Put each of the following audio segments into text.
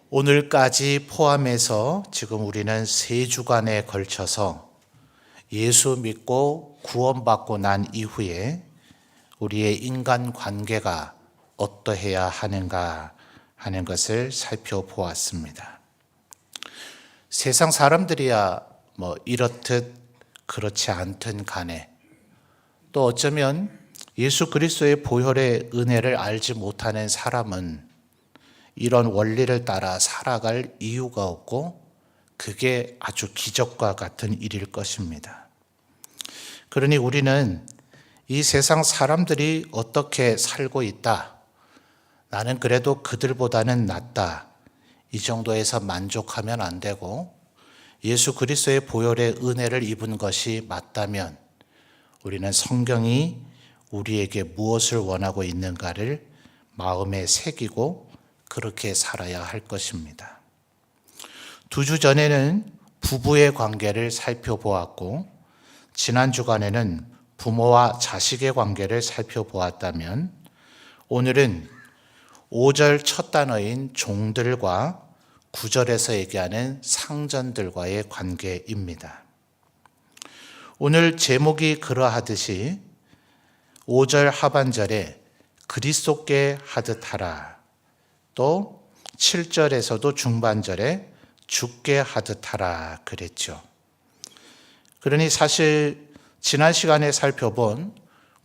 오늘까지 포함해서 지금 우리는 3주간에 걸쳐서 예수 믿고 구원받고 난 이후에 우리의 인간 관계가 어떠해야 하는가 하는 것을 살펴보았습니다. 세상 사람들이야 이렇듯 그렇지 않든 간에 또 어쩌면 예수 그리스도의 보혈의 은혜를 알지 못하는 사람은 이런 원리를 따라 살아갈 이유가 없고 그게 아주 기적과 같은 일일 것입니다. 그러니 우리는 이 세상 사람들이 어떻게 살고 있다, 나는 그래도 그들보다는 낫다, 이 정도에서 만족하면 안 되고 예수 그리스도의 보혈의 은혜를 입은 것이 맞다면 우리는 성경이 우리에게 무엇을 원하고 있는가를 마음에 새기고 그렇게 살아야 할 것입니다. 2주 전에는 부부의 관계를 살펴보았고 지난 주간에는 부모와 자식의 관계를 살펴보았다면 오늘은 5절 첫 단어인 종들과 9절에서 얘기하는 상전들과의 관계입니다. 오늘 제목이 그러하듯이 5절 하반절에 그리스도께 하듯 하라, 또 7절에서도 중반절에 주께 하듯 하라 그랬죠. 그러니 사실 지난 시간에 살펴본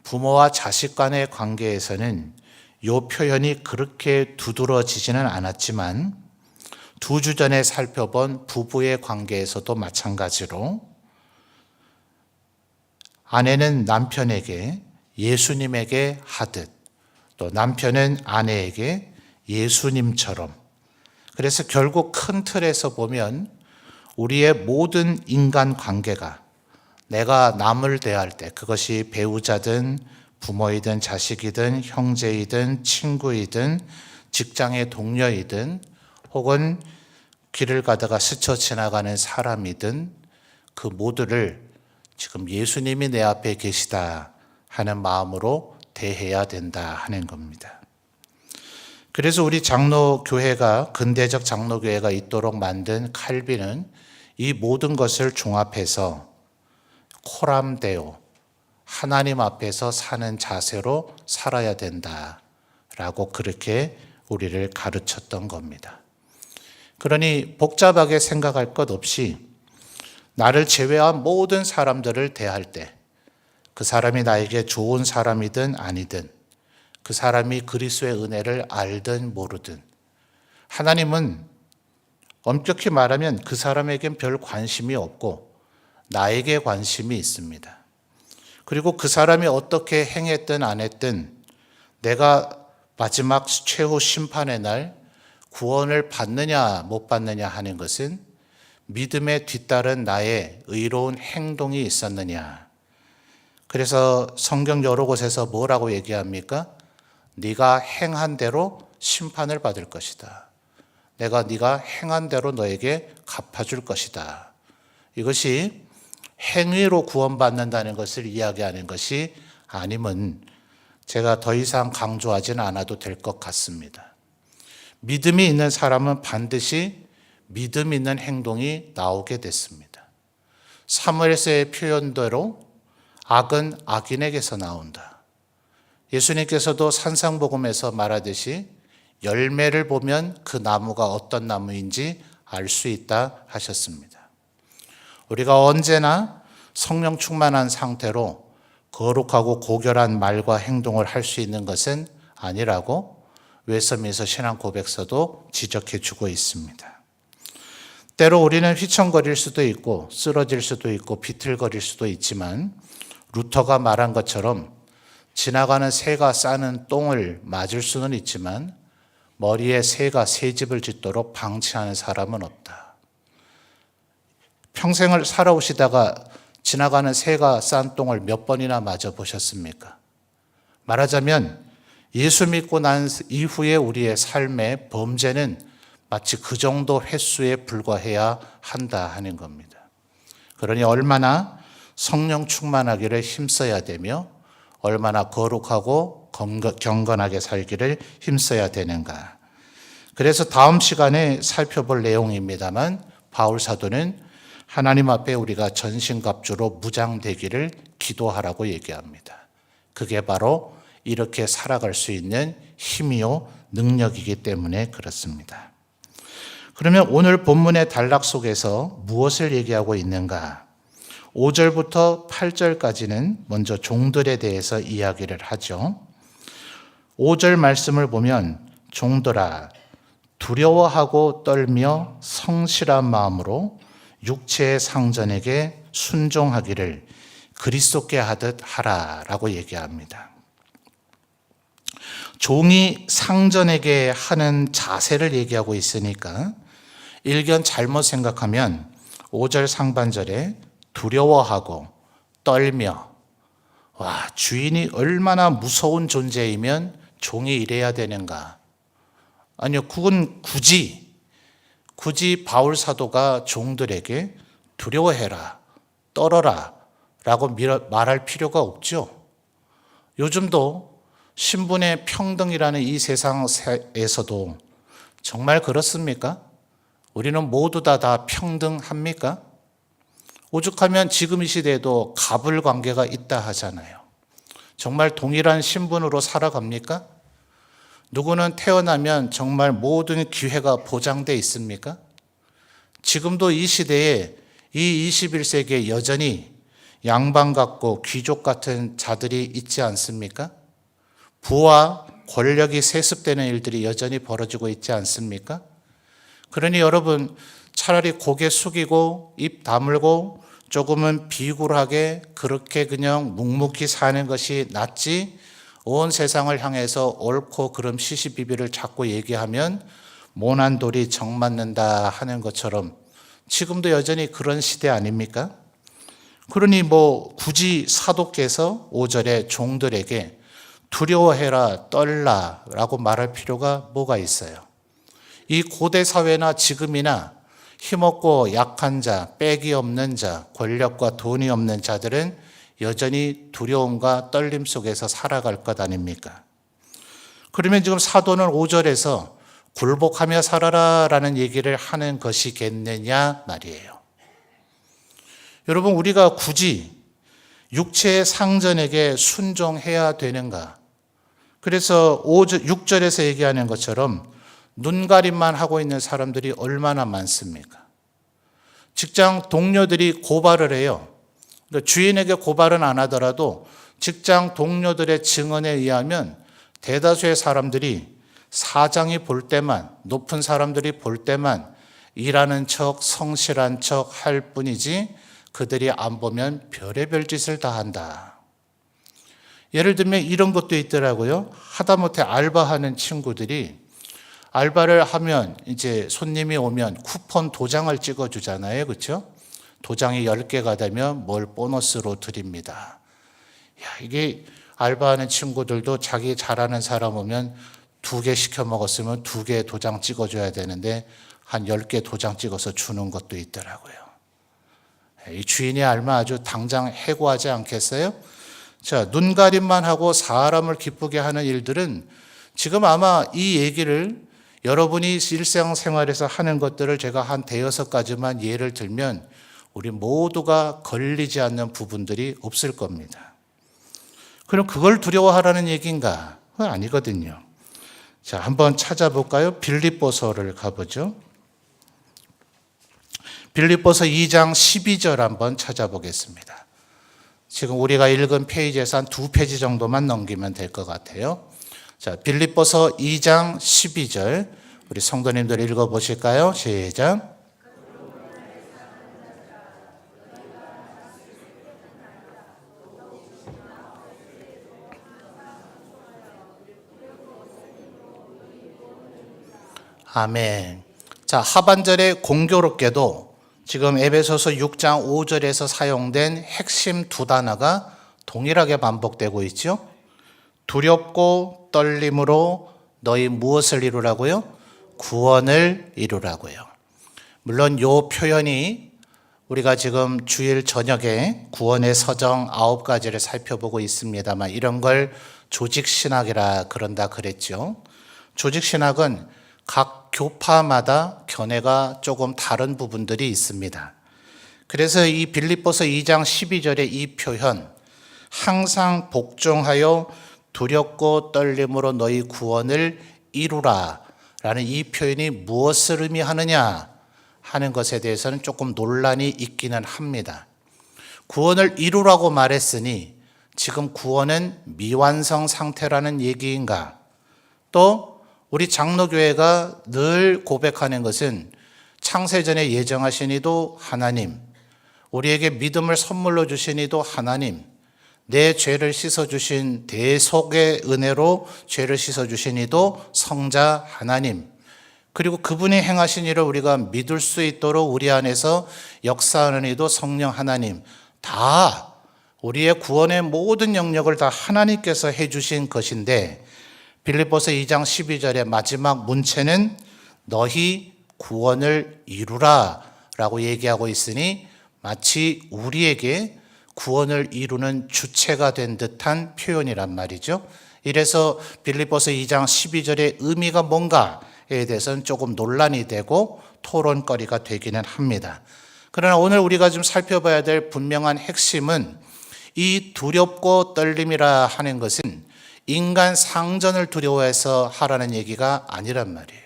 부모와 자식 간의 관계에서는 이 표현이 그렇게 두드러지지는 않았지만 2주 전에 살펴본 부부의 관계에서도 마찬가지로 아내는 남편에게 예수님에게 하듯 또 남편은 아내에게 예수님처럼, 그래서 결국 큰 틀에서 보면 우리의 모든 인간 관계가 내가 남을 대할 때, 그것이 배우자든 부모이든 자식이든 형제이든 친구이든 직장의 동료이든 혹은 길을 가다가 스쳐 지나가는 사람이든 그 모두를 지금 예수님이 내 앞에 계시다 하는 마음으로 대해야 된다 하는 겁니다. 그래서 우리 장로교회가, 근대적 장로교회가 있도록 만든 칼빈은 이 모든 것을 종합해서 코람 데오, 하나님 앞에서 사는 자세로 살아야 된다라고 그렇게 우리를 가르쳤던 겁니다. 그러니 복잡하게 생각할 것 없이 나를 제외한 모든 사람들을 대할 때 그 사람이 나에게 좋은 사람이든 아니든, 그 사람이 그리스도의 은혜를 알든 모르든, 하나님은 엄격히 말하면 그 사람에겐 별 관심이 없고 나에게 관심이 있습니다. 그리고 그 사람이 어떻게 행했든 안 했든 내가 마지막 최후 심판의 날 구원을 받느냐 못 받느냐 하는 것은 믿음에 뒤따른 나의 의로운 행동이 있었느냐. 그래서 성경 여러 곳에서 뭐라고 얘기합니까? 네가 행한 대로 심판을 받을 것이다. 네가 행한 대로 너에게 갚아줄 것이다. 이것이 행위로 구원받는다는 것을 이야기하는 것이 아니면 제가 더 이상 강조하지는 않아도 될 것 같습니다. 믿음이 있는 사람은 반드시 믿음 있는 행동이 나오게 됐습니다. 사무엘서의 표현대로 악은 악인에게서 나온다. 예수님께서도 산상복음에서 말하듯이 열매를 보면 그 나무가 어떤 나무인지 알 수 있다 하셨습니다. 우리가 언제나 성령 충만한 상태로 거룩하고 고결한 말과 행동을 할 수 있는 것은 아니라고 웨스트민스터 신앙 고백서도 지적해 주고 있습니다. 때로 우리는 휘청거릴 수도 있고 쓰러질 수도 있고 비틀거릴 수도 있지만 루터가 말한 것처럼 지나가는 새가 싸는 똥을 맞을 수는 있지만 머리에 새가 새집을 짓도록 방치하는 사람은 없다. 평생을 살아오시다가 지나가는 새가 싼 똥을 몇 번이나 맞아 보셨습니까? 말하자면 예수 믿고 난 이후에 우리의 삶의 범죄는 마치 그 정도 횟수에 불과해야 한다 하는 겁니다. 그러니 얼마나 성령 충만하기를 힘써야 되며 얼마나 거룩하고 경건하게 살기를 힘써야 되는가. 그래서 다음 시간에 살펴볼 내용입니다만 바울 사도는 하나님 앞에 우리가 전신갑주로 무장되기를 기도하라고 얘기합니다. 그게 바로 이렇게 살아갈 수 있는 힘이요 능력이기 때문에 그렇습니다. 그러면 오늘 본문의 단락 속에서 무엇을 얘기하고 있는가? 5절부터 8절까지는 먼저 종들에 대해서 이야기를 하죠. 5절 말씀을 보면 종들아 두려워하고 떨며 성실한 마음으로 육체의 상전에게 순종하기를 그리스도께 하듯 하라라고 얘기합니다. 종이 상전에게 하는 자세를 얘기하고 있으니까 일견 잘못 생각하면 5절 상반절에 두려워하고 떨며 와 주인이 얼마나 무서운 존재이면 종이 이래야 되는가? 아니요, 그건 굳이 바울 사도가 종들에게 두려워해라, 떨어라 라고 말할 필요가 없죠. 요즘도 신분의 평등이라는 이 세상에서도 정말 그렇습니까? 우리는 모두 다 평등합니까? 오죽하면 지금 이 시대에도 갑을 관계가 있다 하잖아요. 정말 동일한 신분으로 살아갑니까? 누구는 태어나면 정말 모든 기회가 보장돼 있습니까? 지금도 이 시대에 이 21세기에 여전히 양반 같고 귀족 같은 자들이 있지 않습니까? 부와 권력이 세습되는 일들이 여전히 벌어지고 있지 않습니까? 그러니 여러분 차라리 고개 숙이고 입 다물고 조금은 비굴하게 그렇게 그냥 묵묵히 사는 것이 낫지 온 세상을 향해서 옳고 그름 시시비비를 자꾸 얘기하면 모난 돌이 정 맞는다 하는 것처럼 지금도 여전히 그런 시대 아닙니까? 그러니 굳이 사도께서 5절에 종들에게 두려워해라 떨라 라고 말할 필요가 뭐가 있어요? 이 고대 사회나 지금이나 힘없고 약한 자, 빽이 없는 자, 권력과 돈이 없는 자들은 여전히 두려움과 떨림 속에서 살아갈 것 아닙니까? 그러면 지금 사도는 5절에서 굴복하며 살아라 라는 얘기를 하는 것이겠느냐 말이에요. 여러분 우리가 굳이 육체의 상전에게 순종해야 되는가? 그래서 6절에서 얘기하는 것처럼 눈가림만 하고 있는 사람들이 얼마나 많습니까? 직장 동료들이 고발을 해요. 주인에게 고발은 안 하더라도 직장 동료들의 증언에 의하면 대다수의 사람들이 사장이 볼 때만, 높은 사람들이 볼 때만 일하는 척, 성실한 척 할 뿐이지 그들이 안 보면 별의별 짓을 다 한다. 예를 들면 이런 것도 있더라고요. 하다못해 알바하는 친구들이 알바를 하면 이제 손님이 오면 쿠폰 도장을 찍어주잖아요. 그렇죠? 도장이 10개가 되면 뭘 보너스로 드립니다. 이게 알바하는 친구들도 자기 잘하는 사람 오면 2개 시켜 먹었으면 2개 도장 찍어줘야 되는데 한 10개 도장 찍어서 주는 것도 있더라고요. 이 주인이 알면 아주 당장 해고하지 않겠어요? 자, 눈가림만 하고 사람을 기쁘게 하는 일들은 지금 아마 이 얘기를 여러분이 일상생활에서 하는 것들을 제가 한 5가지만 예를 들면 우리 모두가 걸리지 않는 부분들이 없을 겁니다. 그럼 그걸 두려워하라는 얘기인가? 그건 아니거든요. 자, 한번 찾아볼까요? 빌립보서를 가보죠. 빌립보서 2장 12절 한번 찾아보겠습니다. 지금 우리가 읽은 페이지에서 한 2페이지 정도만 넘기면 될 것 같아요. 자, 빌립보서 2장 12절 우리 성도님들 읽어보실까요? 시작. 아멘. 자, 하반절에 공교롭게도 지금 에베소서 6장 5절에서 사용된 핵심 2단어가 동일하게 반복되고 있죠. 두렵고 떨림으로 너희 무엇을 이루라고요? 구원을 이루라고요. 물론 이 표현이 우리가 지금 주일 저녁에 구원의 서정 9가지를 살펴보고 있습니다만 이런 걸 조직신학이라 그런다 그랬죠. 조직신학은 각 교파마다 견해가 조금 다른 부분들이 있습니다. 그래서 이 빌립보서 2장 12절의 이 표현, 항상 복종하여 두렵고 떨림으로 너희 구원을 이루라 라는 이 표현이 무엇을 의미하느냐 하는 것에 대해서는 조금 논란이 있기는 합니다. 구원을 이루라고 말했으니 지금 구원은 미완성 상태라는 얘기인가? 또 우리 장로교회가 늘 고백하는 것은 창세전에 예정하신 이도 하나님, 우리에게 믿음을 선물로 주신 이도 하나님, 내 죄를 씻어주신 대속의 은혜로 죄를 씻어주신 이도 성자 하나님, 그리고 그분이 행하신 일을 우리가 믿을 수 있도록 우리 안에서 역사하는 이도 성령 하나님, 다 우리의 구원의 모든 영역을 다 하나님께서 해주신 것인데, 빌립보서 2장 12절의 마지막 문체는 너희 구원을 이루라 라고 얘기하고 있으니 마치 우리에게 구원을 이루는 주체가 된 듯한 표현이란 말이죠. 이래서 빌립보서 2장 12절의 의미가 뭔가에 대해서는 조금 논란이 되고 토론거리가 되기는 합니다. 그러나 오늘 우리가 좀 살펴봐야 될 분명한 핵심은 이 두렵고 떨림이라 하는 것은 인간 상전을 두려워해서 하라는 얘기가 아니란 말이에요.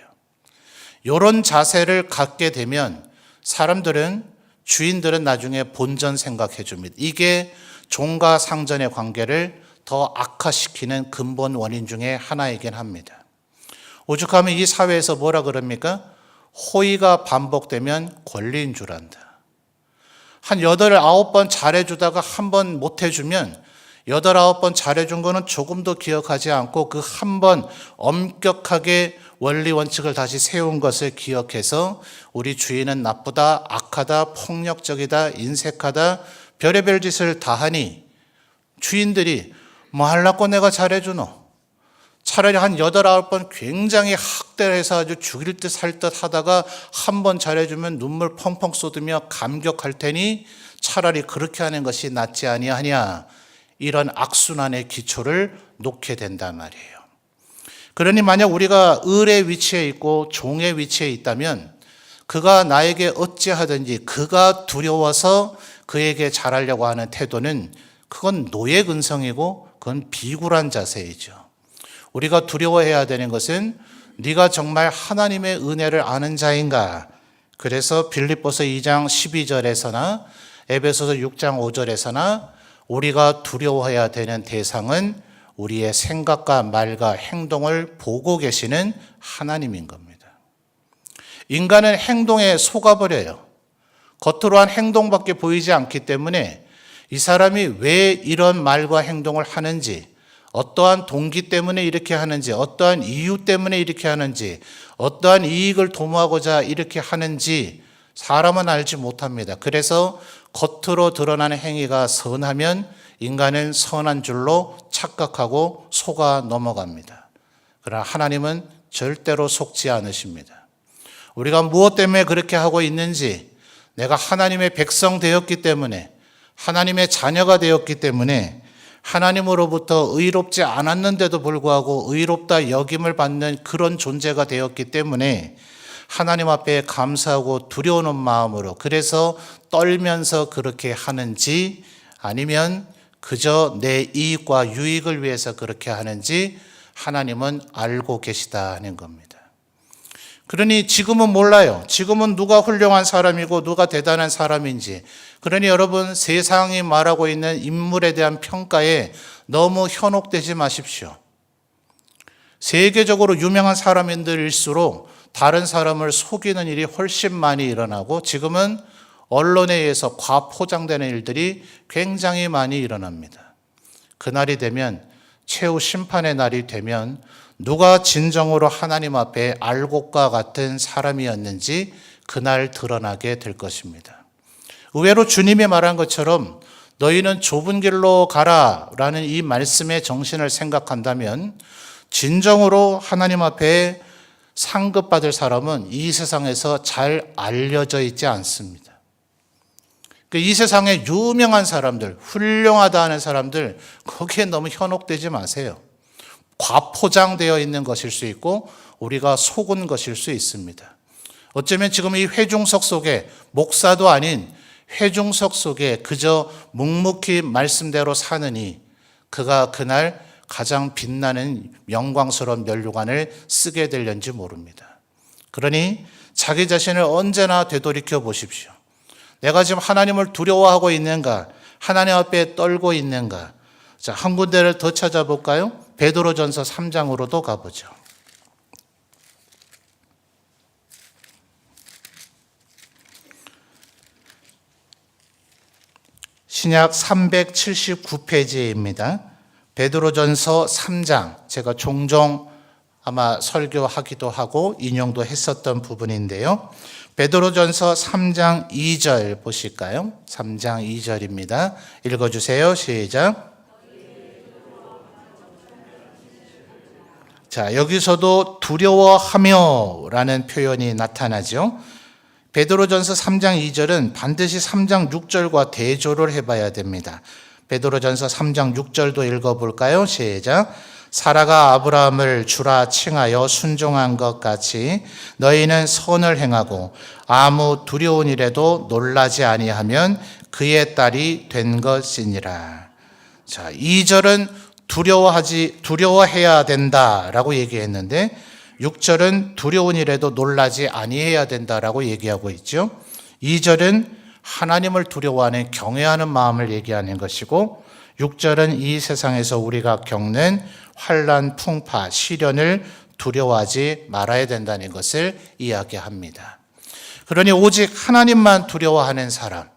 이런 자세를 갖게 되면 주인들은 나중에 본전 생각해 줍니다. 이게 종과 상전의 관계를 더 악화시키는 근본 원인 중에 하나이긴 합니다. 오죽하면 이 사회에서 뭐라 그럽니까? 호의가 반복되면 권리인 줄 안다. 한 8, 9번 잘해주다가 한 번 못해주면 8, 9번 잘해준 거는 조금도 기억하지 않고 그 한 번 엄격하게 원리 원칙을 다시 세운 것을 기억해서 우리 주인은 나쁘다, 악하다, 폭력적이다, 인색하다, 별의별 짓을 다 하니 주인들이 뭐 하려고 내가 잘해주노? 차라리 한 8, 9번 굉장히 학대를 해서 아주 죽일 듯 살 듯 하다가 한 번 잘해주면 눈물 펑펑 쏟으며 감격할 테니 차라리 그렇게 하는 것이 낫지 아니하냐, 이런 악순환의 기초를 놓게 된단 말이에요. 그러니 만약 우리가 을의 위치에 있고 종의 위치에 있다면 그가 나에게 어찌하든지 그가 두려워서 그에게 잘하려고 하는 태도는 그건 노예 근성이고 그건 비굴한 자세이죠. 우리가 두려워해야 되는 것은 네가 정말 하나님의 은혜를 아는 자인가? 그래서 빌립보서 2장 12절에서나 에베소서 6장 5절에서나 우리가 두려워해야 되는 대상은 우리의 생각과 말과 행동을 보고 계시는 하나님인 겁니다. 인간은 행동에 속아버려요. 겉으로 한 행동밖에 보이지 않기 때문에 이 사람이 왜 이런 말과 행동을 하는지, 어떠한 동기 때문에 이렇게 하는지, 어떠한 이유 때문에 이렇게 하는지, 어떠한 이익을 도모하고자 이렇게 하는지 사람은 알지 못합니다. 그래서 겉으로 드러나는 행위가 선하면 인간은 선한 줄로 착각하고 속아 넘어갑니다. 그러나 하나님은 절대로 속지 않으십니다. 우리가 무엇 때문에 그렇게 하고 있는지, 내가 하나님의 백성 되었기 때문에, 하나님의 자녀가 되었기 때문에, 하나님으로부터 의롭지 않았는데도 불구하고 의롭다 여김을 받는 그런 존재가 되었기 때문에 하나님 앞에 감사하고 두려우는 마음으로, 그래서 떨면서 그렇게 하는지 아니면 그저 내 이익과 유익을 위해서 그렇게 하는지 하나님은 알고 계시다는 겁니다. 그러니 지금은 몰라요. 지금은 누가 훌륭한 사람이고 누가 대단한 사람인지. 그러니 여러분, 세상이 말하고 있는 인물에 대한 평가에 너무 현혹되지 마십시오. 세계적으로 유명한 사람들일수록 다른 사람을 속이는 일이 훨씬 많이 일어나고 지금은 언론에 의해서 과포장되는 일들이 굉장히 많이 일어납니다. 그날이 되면, 최후 심판의 날이 되면 누가 진정으로 하나님 앞에 알곡과 같은 사람이었는지 그날 드러나게 될 것입니다. 의외로 주님이 말한 것처럼 너희는 좁은 길로 가라 라는 이 말씀의 정신을 생각한다면 진정으로 하나님 앞에 상급받을 사람은 이 세상에서 잘 알려져 있지 않습니다. 이 세상에 유명한 사람들, 훌륭하다 하는 사람들, 거기에 너무 현혹되지 마세요. 과포장되어 있는 것일 수 있고 우리가 속은 것일 수 있습니다. 어쩌면 지금 이 회중석 속에 목사도 아닌 회중석 속에 그저 묵묵히 말씀대로 사느니 그가 그날 가장 빛나는 영광스러운 면류관을 쓰게 될는지 모릅니다. 그러니 자기 자신을 언제나 되돌이켜 보십시오. 내가 지금 하나님을 두려워하고 있는가? 하나님 앞에 떨고 있는가? 자, 한 군데를 더 찾아볼까요? 베드로전서 3장으로도 가보죠. 신약 379페이지입니다. 베드로전서 3장, 제가 종종 아마 설교하기도 하고 인용도 했었던 부분인데요. 베드로전서 3장 2절 보실까요? 3장 2절입니다. 읽어주세요. 시작. 자, 여기서도 두려워하며 라는 표현이 나타나죠. 베드로전서 3장 2절은 반드시 3장 6절과 대조를 해봐야 됩니다. 베드로전서 3장 6절도 읽어볼까요? 시작. 사라가 아브라함을 주라 칭하여 순종한 것 같이 너희는 선을 행하고 아무 두려운 일에도 놀라지 아니하면 그의 딸이 된 것이니라. 자, 2절은 두려워해야 된다라고 얘기했는데 6절은 두려운 일에도 놀라지 아니해야 된다라고 얘기하고 있죠. 2절은 하나님을 두려워하는 경외하는 마음을 얘기하는 것이고 6절은 이 세상에서 우리가 겪는 환난, 풍파, 시련을 두려워하지 말아야 된다는 것을 이야기합니다. 그러니 오직 하나님만 두려워하는 사람,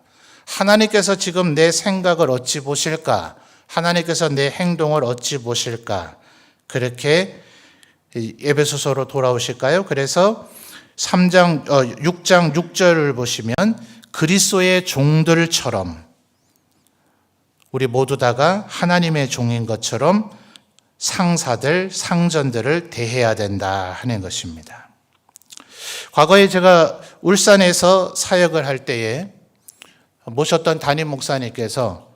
하나님께서 지금 내 생각을 어찌 보실까? 하나님께서 내 행동을 어찌 보실까? 그렇게 에베소서로 돌아오실까요? 그래서 6장 6절을 보시면 그리스도의 종들처럼 우리 모두 다가 하나님의 종인 것처럼 상사들, 상전들을 대해야 된다 하는 것입니다. 과거에 제가 울산에서 사역을 할 때에 모셨던 담임 목사님께서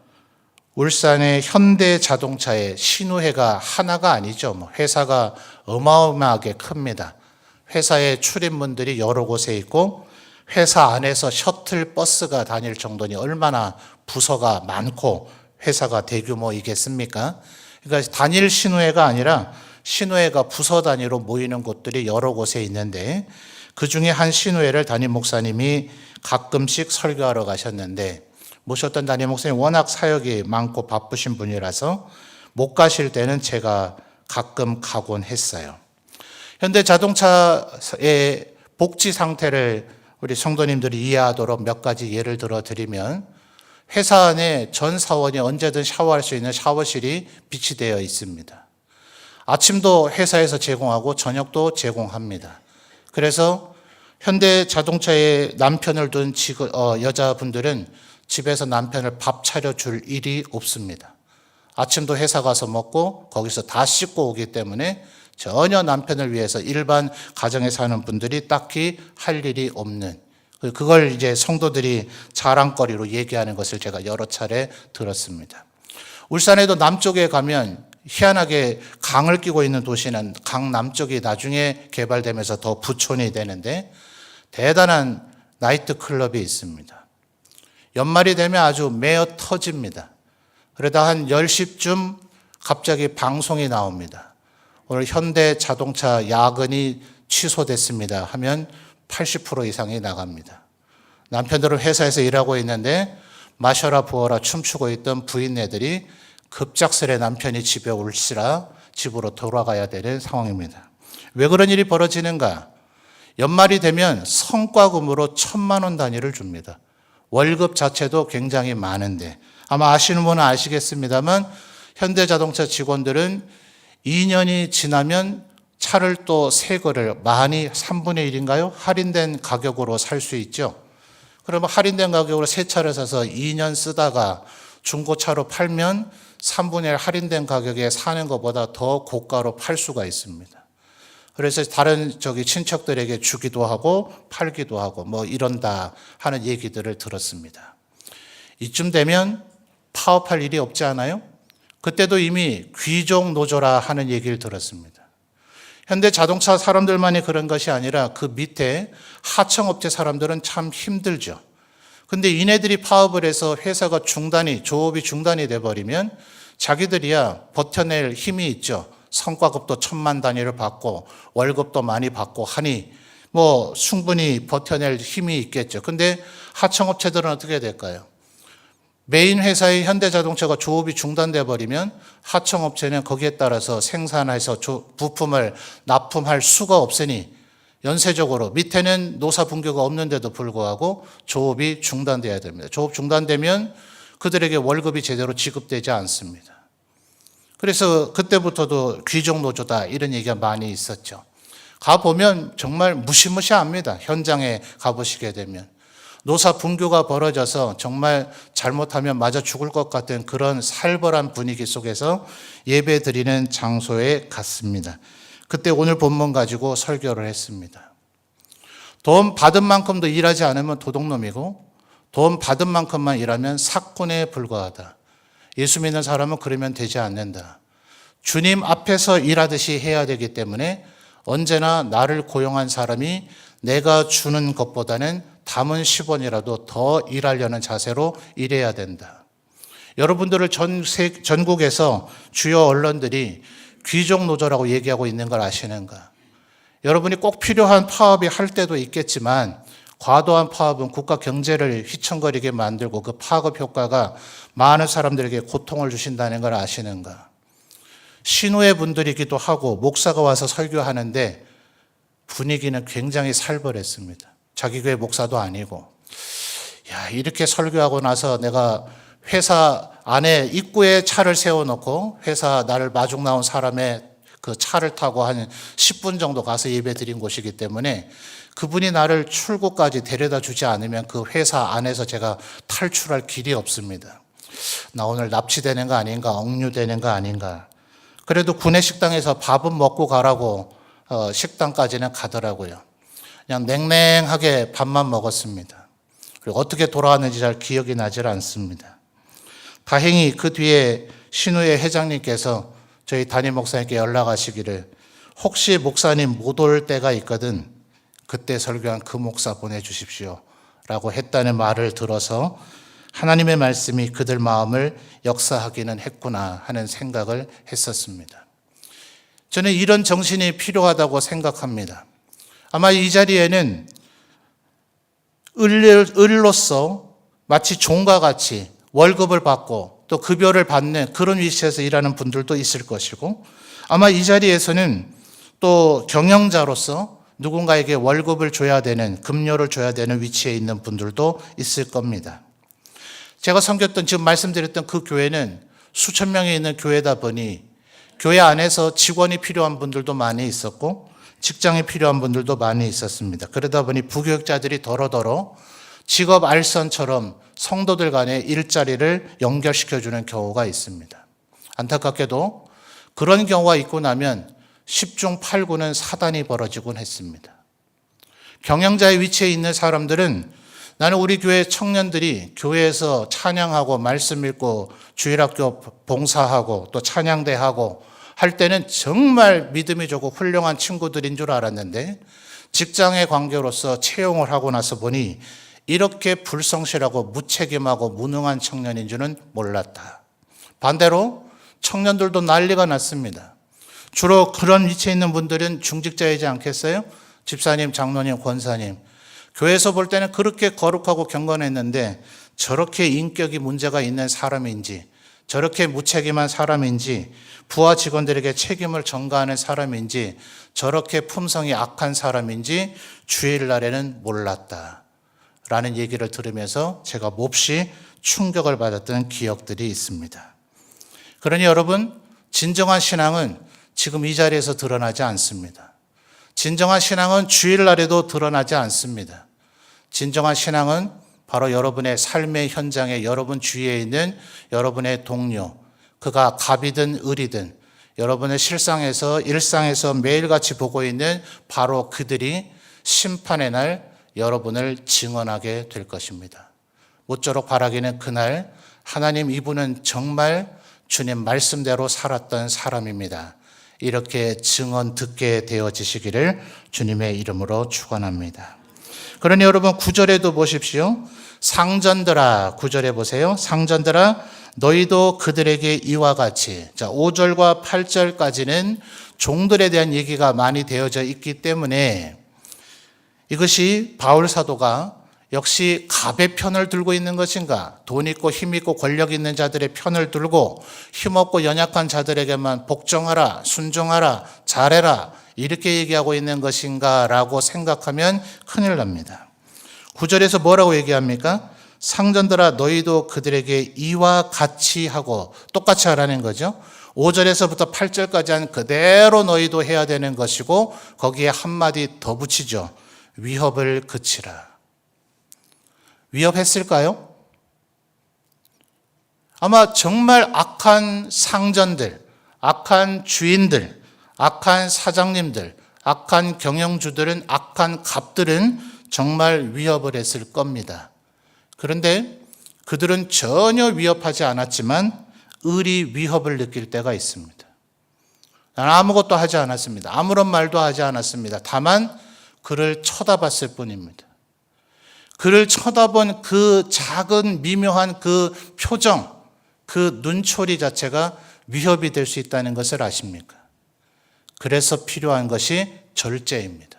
울산의 현대자동차의 신우회가 하나가 아니죠. 회사가 어마어마하게 큽니다. 회사에 출입문들이 여러 곳에 있고 회사 안에서 셔틀 버스가 다닐 정도니 얼마나 부서가 많고 회사가 대규모이겠습니까? 그러니까 단일 신우회가 아니라 신우회가 부서 단위로 모이는 곳들이 여러 곳에 있는데 그 중에 한 신우회를 담임 목사님이 가끔씩 설교하러 가셨는데 모셨던 담임 목사님 워낙 사역이 많고 바쁘신 분이라서 못 가실 때는 제가 가끔 가곤 했어요. 현대자동차의 복지 상태를 우리 성도님들이 이해하도록 몇 가지 예를 들어 드리면 회사 안에 전 사원이 언제든 샤워할 수 있는 샤워실이 비치되어 있습니다. 아침도 회사에서 제공하고 저녁도 제공합니다. 그래서 현대자동차에 남편을 둔 여자분들은 집에서 남편을 밥 차려줄 일이 없습니다. 아침도 회사 가서 먹고 거기서 다 씻고 오기 때문에 전혀 남편을 위해서 일반 가정에 사는 분들이 딱히 할 일이 없는, 그걸 이제 성도들이 자랑거리로 얘기하는 것을 제가 여러 차례 들었습니다. 울산에도 남쪽에 가면 희한하게 강을 끼고 있는 도시는 강 남쪽이 나중에 개발되면서 더 부촌이 되는데 대단한 나이트클럽이 있습니다. 연말이 되면 아주 매어 터집니다. 그러다 한 10시쯤 갑자기 방송이 나옵니다. 오늘 현대자동차 야근이 취소됐습니다 하면 80% 이상이 나갑니다. 남편들은 회사에서 일하고 있는데 마셔라 부어라 춤추고 있던 부인네들이 급작스레 남편이 집에 올시라 집으로 돌아가야 되는 상황입니다. 왜 그런 일이 벌어지는가? 연말이 되면 성과금으로 1,000만 원 단위를 줍니다. 월급 자체도 굉장히 많은데 아마 아시는 분은 아시겠습니다만 현대자동차 직원들은 2년이 지나면 차를 또 새 거를 많이 3분의 1인가요? 할인된 가격으로 살 수 있죠. 그러면 할인된 가격으로 새 차를 사서 2년 쓰다가 중고차로 팔면 3분의 1 할인된 가격에 사는 것보다 더 고가로 팔 수가 있습니다. 그래서 다른 친척들에게 주기도 하고 팔기도 하고 뭐 이런다 하는 얘기들을 들었습니다. 이쯤 되면 파업할 일이 없지 않아요? 그때도 이미 귀족 노조라 하는 얘기를 들었습니다. 현대 자동차 사람들만이 그런 것이 아니라 그 밑에 하청업체 사람들은 참 힘들죠. 근데 이네들이 파업을 해서 회사가 조업이 중단이 돼버리면 자기들이야 버텨낼 힘이 있죠. 성과급도 1000만 단위를 받고 월급도 많이 받고 하니 충분히 버텨낼 힘이 있겠죠. 근데 하청업체들은 어떻게 될까요? 메인 회사의 현대자동차가 조업이 중단돼 버리면 하청업체는 거기에 따라서 생산해서 부품을 납품할 수가 없으니 연쇄적으로 밑에는 노사 분규가 없는데도 불구하고 조업이 중단돼야 됩니다. 조업 중단되면 그들에게 월급이 제대로 지급되지 않습니다. 그래서 그때부터도 귀족 노조다 이런 얘기가 많이 있었죠. 가보면 정말 무시무시합니다. 현장에 가보시게 되면. 노사 분규가 벌어져서 정말 잘못하면 맞아 죽을 것 같은 그런 살벌한 분위기 속에서 예배 드리는 장소에 갔습니다. 그때 오늘 본문 가지고 설교를 했습니다. 돈 받은 만큼도 일하지 않으면 도둑놈이고 돈 받은 만큼만 일하면 사꾼에 불과하다. 예수 믿는 사람은 그러면 되지 않는다. 주님 앞에서 일하듯이 해야 되기 때문에 언제나 나를 고용한 사람이 내가 주는 것보다는 담은 10원이라도 더 일하려는 자세로 일해야 된다. 여러분들을 전국에서 주요 언론들이 귀족 노조라고 얘기하고 있는 걸 아시는가? 여러분이 꼭 필요한 파업이 할 때도 있겠지만 과도한 파업은 국가 경제를 휘청거리게 만들고 그 파급 효과가 많은 사람들에게 고통을 주신다는 걸 아시는가? 신우의 분들이기도 하고 목사가 와서 설교하는데 분위기는 굉장히 살벌했습니다. 자기 교회 목사도 아니고 이렇게 설교하고 나서 내가 회사 안에 입구에 차를 세워놓고 회사 나를 마중 나온 사람의 그 차를 타고 한 10분 정도 가서 예배 드린 곳이기 때문에 그분이 나를 출구까지 데려다 주지 않으면 그 회사 안에서 제가 탈출할 길이 없습니다. 나 오늘 납치되는 거 아닌가, 억류되는 거 아닌가. 그래도 구내식당에서 밥은 먹고 가라고 식당까지는 가더라고요. 그냥 냉랭하게 밥만 먹었습니다. 그리고 어떻게 돌아왔는지 잘 기억이 나질 않습니다. 다행히 그 뒤에 신우회 회장님께서 저희 담임 목사님께 연락하시기를 혹시 목사님 못 올 때가 있거든 그때 설교한 그 목사 보내주십시오 라고 했다는 말을 들어서 하나님의 말씀이 그들 마음을 역사하기는 했구나 하는 생각을 했었습니다. 저는 이런 정신이 필요하다고 생각합니다. 아마 이 자리에는 을로서 마치 종과 같이 월급을 받고 또 급여를 받는 그런 위치에서 일하는 분들도 있을 것이고 아마 이 자리에서는 또 경영자로서 누군가에게 월급을 줘야 되는, 급료를 줘야 되는 위치에 있는 분들도 있을 겁니다. 제가 섬겼던, 지금 말씀드렸던 그 교회는 수천 명이 있는 교회다 보니 교회 안에서 직원이 필요한 분들도 많이 있었고 직장이 필요한 분들도 많이 있었습니다. 그러다 보니 부교육자들이 더러더러 직업 알선처럼 성도들 간의 일자리를 연결시켜주는 경우가 있습니다. 안타깝게도 그런 경우가 있고 나면 10중 8구는 사단이 벌어지곤 했습니다. 경영자의 위치에 있는 사람들은 나는 우리 교회 청년들이 교회에서 찬양하고 말씀 읽고 주일학교 봉사하고 또 찬양대하고 할 때는 정말 믿음이 좋고 훌륭한 친구들인 줄 알았는데 직장의 관계로서 채용을 하고 나서 보니 이렇게 불성실하고 무책임하고 무능한 청년인 줄은 몰랐다. 반대로 청년들도 난리가 났습니다. 주로 그런 위치에 있는 분들은 중직자이지 않겠어요? 집사님, 장로님, 권사님. 교회에서 볼 때는 그렇게 거룩하고 경건했는데 저렇게 인격이 문제가 있는 사람인지 저렇게 무책임한 사람인지 부하 직원들에게 책임을 전가하는 사람인지 저렇게 품성이 악한 사람인지 주일날에는 몰랐다 라는 얘기를 들으면서 제가 몹시 충격을 받았던 기억들이 있습니다. 그러니 여러분, 진정한 신앙은 지금 이 자리에서 드러나지 않습니다. 진정한 신앙은 주일날에도 드러나지 않습니다. 진정한 신앙은 바로 여러분의 삶의 현장에 여러분 주위에 있는 여러분의 동료, 그가 갑이든 을이든 여러분의 일상에서 매일같이 보고 있는 바로 그들이 심판의 날 여러분을 증언하게 될 것입니다. 모쪼록 바라기는 그날 하나님 이분은 정말 주님 말씀대로 살았던 사람입니다. 이렇게 증언 듣게 되어지시기를 주님의 이름으로 축원합니다. 그러니 여러분 9절에도 보십시오. 상전들아, 9절에 보세요. 상전들아 너희도 그들에게 이와 같이. 자, 5절과 8절까지는 종들에 대한 얘기가 많이 되어져 있기 때문에 이것이 바울 사도가 역시 갑의 편을 들고 있는 것인가, 돈 있고 힘 있고 권력 있는 자들의 편을 들고 힘없고 연약한 자들에게만 복종하라, 순종하라, 잘해라 이렇게 얘기하고 있는 것인가 라고 생각하면 큰일 납니다. 9절에서 뭐라고 얘기합니까? 상전들아 너희도 그들에게 이와 같이 하고, 똑같이 하라는 거죠. 5절에서부터 8절까지 한 그대로 너희도 해야 되는 것이고, 거기에 한마디 더 붙이죠. 위협을 그치라. 위협했을까요? 아마 정말 악한 상전들, 악한 주인들, 악한 사장님들, 악한 경영주들은, 악한 갑들은 정말 위협을 했을 겁니다. 그런데 그들은 전혀 위협하지 않았지만 을이 위협을 느낄 때가 있습니다. 나는 아무것도 하지 않았습니다. 아무런 말도 하지 않았습니다. 다만 그를 쳐다봤을 뿐입니다. 그를 쳐다본 그 작은 미묘한 그 표정, 그 눈초리 자체가 위협이 될 수 있다는 것을 아십니까? 그래서 필요한 것이 절제입니다.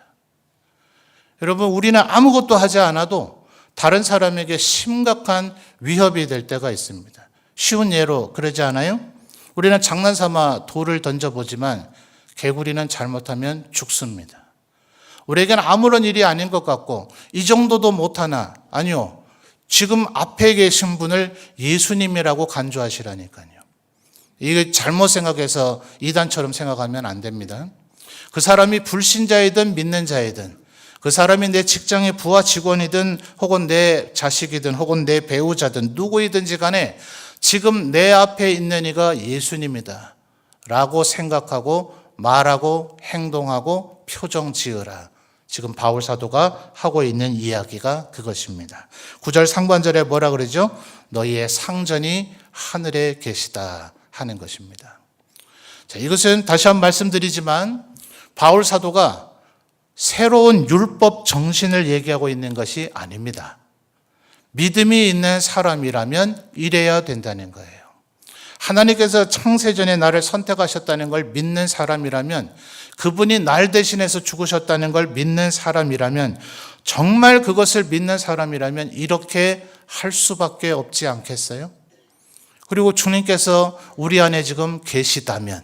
여러분, 우리는 아무것도 하지 않아도 다른 사람에게 심각한 위협이 될 때가 있습니다. 쉬운 예로 그러지 않아요? 우리는 장난삼아 돌을 던져보지만 개구리는 잘못하면 죽습니다. 우리에게는 아무런 일이 아닌 것 같고 이 정도도 못하나, 아니요, 지금 앞에 계신 분을 예수님이라고 간주하시라니까요. 이게 잘못 생각해서 이단처럼 생각하면 안 됩니다. 그 사람이 불신자이든 믿는 자이든, 그 사람이 내 직장의 부하 직원이든 혹은 내 자식이든 혹은 내 배우자든 누구이든지 간에 지금 내 앞에 있는 이가 예수님이다 라고 생각하고 말하고 행동하고 표정 지으라. 지금 바울 사도가 하고 있는 이야기가 그것입니다. 9절 상반절에 뭐라 그러죠? 너희의 상전이 하늘에 계시다 하는 것입니다. 자, 이것은 다시 한번 말씀드리지만 바울 사도가 새로운 율법 정신을 얘기하고 있는 것이 아닙니다. 믿음이 있는 사람이라면 이래야 된다는 거예요. 하나님께서 창세전에 나를 선택하셨다는 걸 믿는 사람이라면, 그분이 날 대신해서 죽으셨다는 걸 믿는 사람이라면, 정말 그것을 믿는 사람이라면 이렇게 할 수밖에 없지 않겠어요? 그리고 주님께서 우리 안에 지금 계시다면,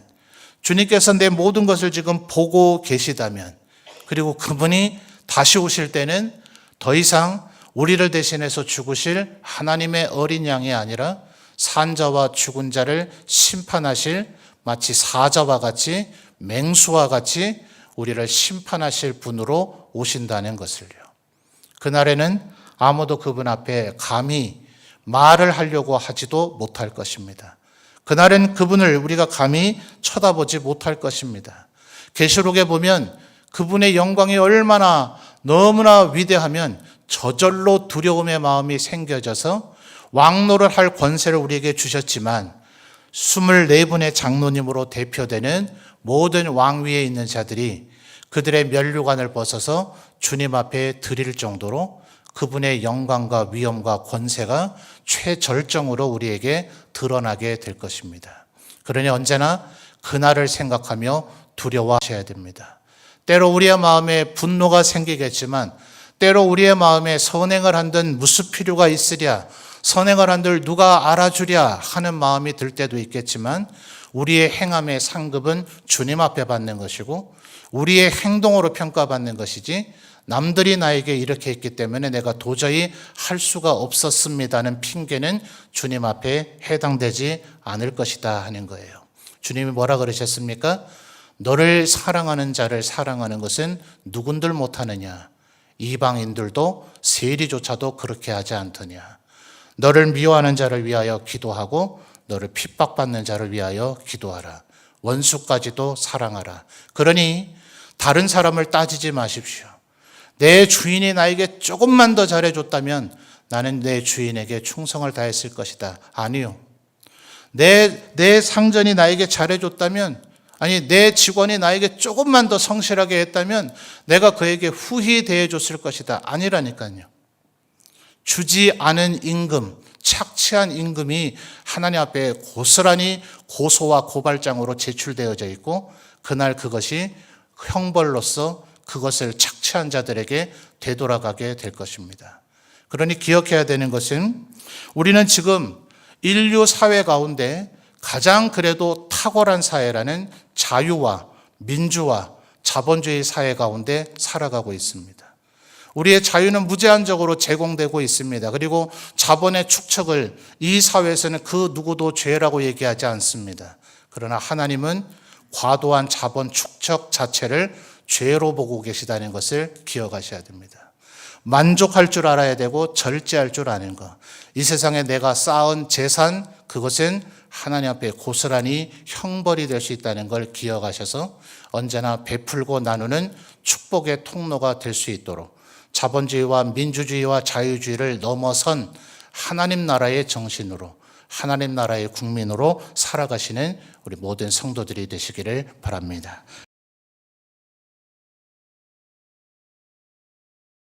주님께서 내 모든 것을 지금 보고 계시다면, 그리고 그분이 다시 오실 때는 더 이상 우리를 대신해서 죽으실 하나님의 어린 양이 아니라 산자와 죽은 자를 심판하실, 마치 사자와 같이, 맹수와 같이 우리를 심판하실 분으로 오신다는 것을요. 그날에는 아무도 그분 앞에 감히 말을 하려고 하지도 못할 것입니다. 그날은 그분을 우리가 감히 쳐다보지 못할 것입니다. 계시록에 보면 그분의 영광이 얼마나 너무나 위대하면 저절로 두려움의 마음이 생겨져서 왕노를 할 권세를 우리에게 주셨지만 24분의 장로님으로 대표되는 모든 왕위에 있는 자들이 그들의 면류관을 벗어서 주님 앞에 드릴 정도로 그분의 영광과 위엄과 권세가 최절정으로 우리에게 드러나게 될 것입니다. 그러니 언제나 그날을 생각하며 두려워하셔야 됩니다. 때로 우리의 마음에 분노가 생기겠지만, 때로 우리의 마음에 선행을 한들 무슨 필요가 있으랴, 선행을 한들 누가 알아주랴 하는 마음이 들 때도 있겠지만, 우리의 행함의 상급은 주님 앞에 받는 것이고 우리의 행동으로 평가받는 것이지, 남들이 나에게 이렇게 했기 때문에 내가 도저히 할 수가 없었습니다는 핑계는 주님 앞에 해당되지 않을 것이다 하는 거예요. 주님이 뭐라 그러셨습니까? 너를 사랑하는 자를 사랑하는 것은 누군들 못하느냐? 이방인들도 세리조차도 그렇게 하지 않더냐? 너를 미워하는 자를 위하여 기도하고 너를 핍박받는 자를 위하여 기도하라. 원수까지도 사랑하라. 그러니 다른 사람을 따지지 마십시오. 내 주인이 나에게 조금만 더 잘해줬다면 나는 내 주인에게 충성을 다했을 것이다. 아니요. 내 상전이 나에게 잘해줬다면, 아니 내 직원이 나에게 조금만 더 성실하게 했다면 내가 그에게 후히 대해줬을 것이다. 아니라니까요. 주지 않은 임금, 착취한 임금이 하나님 앞에 고스란히 고소와 고발장으로 제출되어져 있고, 그날 그것이 형벌로서 그것을 착취한 자들에게 되돌아가게 될 것입니다. 그러니 기억해야 되는 것은, 우리는 지금 인류 사회 가운데 가장 그래도 탁월한 사회라는 자유와 민주와 자본주의 사회 가운데 살아가고 있습니다. 우리의 자유는 무제한적으로 제공되고 있습니다. 그리고 자본의 축척을 이 사회에서는 그 누구도 죄라고 얘기하지 않습니다. 그러나 하나님은 과도한 자본 축척 자체를 죄로 보고 계시다는 것을 기억하셔야 됩니다. 만족할 줄 알아야 되고 절제할 줄 아는 것. 이 세상에 내가 쌓은 재산, 그것은 하나님 앞에 고스란히 형벌이 될 수 있다는 걸 기억하셔서 언제나 베풀고 나누는 축복의 통로가 될 수 있도록 자본주의와 민주주의와 자유주의를 넘어선 하나님 나라의 정신으로, 하나님 나라의 국민으로 살아가시는 우리 모든 성도들이 되시기를 바랍니다.